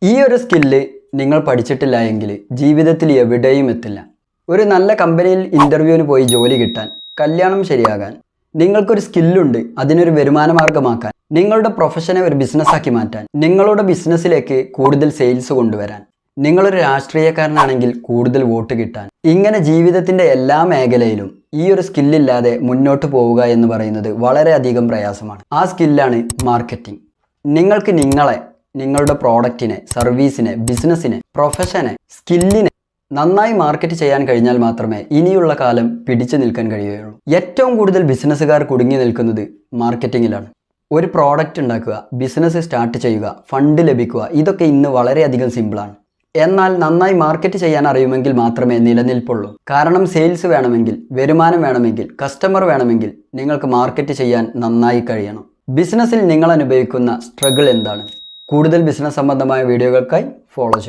ഈ ഒരു സ്കില്ല് നിങ്ങൾ പഠിച്ചിട്ടില്ല എങ്കിൽ ജീവിതത്തിൽ എവിടെയും എത്തില്ല. ഒരു നല്ല കമ്പനിയിൽ ഇൻ്റർവ്യൂവിന് പോയി ജോലി കിട്ടാൻ, കല്യാണം ശരിയാകാൻ, നിങ്ങൾക്കൊരു സ്കില്ലുണ്ട് അതിനൊരു വരുമാന മാർഗമാക്കാൻ, നിങ്ങളുടെ പ്രൊഫഷനെ ഒരു ബിസിനസ്സാക്കി മാറ്റാൻ, നിങ്ങളുടെ ബിസിനസ്സിലേക്ക് കൂടുതൽ സെയിൽസ് കൊണ്ടുവരാൻ, നിങ്ങളൊരു രാഷ്ട്രീയക്കാരനാണെങ്കിൽ കൂടുതൽ വോട്ട് കിട്ടാൻ, ഇങ്ങനെ ജീവിതത്തിൻ്റെ എല്ലാ മേഖലയിലും ഈ ഒരു സ്കില്ലില്ലാതെ മുന്നോട്ട് പോവുക എന്ന് പറയുന്നത് വളരെയധികം പ്രയാസമാണ്. ആ സ്കില്ലാണ് മാർക്കറ്റിംഗ്. നിങ്ങൾക്ക് നിങ്ങളുടെ പ്രോഡക്റ്റിനെ, സർവീസിനെ, ബിസിനസ്സിനെ, പ്രൊഫഷനെ, സ്കില്ലിനെ നന്നായി മാർക്കറ്റ് ചെയ്യാൻ കഴിഞ്ഞാൽ മാത്രമേ ഇനിയുള്ള കാലം പിടിച്ചു നിൽക്കാൻ കഴിയുകയുള്ളൂ. ഏറ്റവും കൂടുതൽ ബിസിനസ്സുകാർ കുടുങ്ങി നിൽക്കുന്നത് മാർക്കറ്റിങ്ങിലാണ്. ഒരു പ്രോഡക്റ്റ് ഉണ്ടാക്കുക, ബിസിനസ് സ്റ്റാർട്ട് ചെയ്യുക, ഫണ്ട് ലഭിക്കുക, ഇതൊക്കെ ഇന്ന് വളരെയധികം സിമ്പിളാണ്. എന്നാൽ നന്നായി മാർക്കറ്റ് ചെയ്യാൻ അറിയുമെങ്കിൽ മാത്രമേ നിലനിൽപ്പുള്ളൂ. കാരണം സെയിൽസ് വേണമെങ്കിൽ, വരുമാനം വേണമെങ്കിൽ, കസ്റ്റമർ വേണമെങ്കിൽ നിങ്ങൾക്ക് മാർക്കറ്റ് ചെയ്യാൻ നന്നായി കഴിയണം. ബിസിനസ്സിൽ നിങ്ങൾ അനുഭവിക്കുന്ന സ്ട്രഗിൾ എന്താണ്? കൂടുതൽ ബിസിനസ് സംബന്ധമായ വീഡിയോകൾക്കായി ഫോളോ ചെയ്യുക.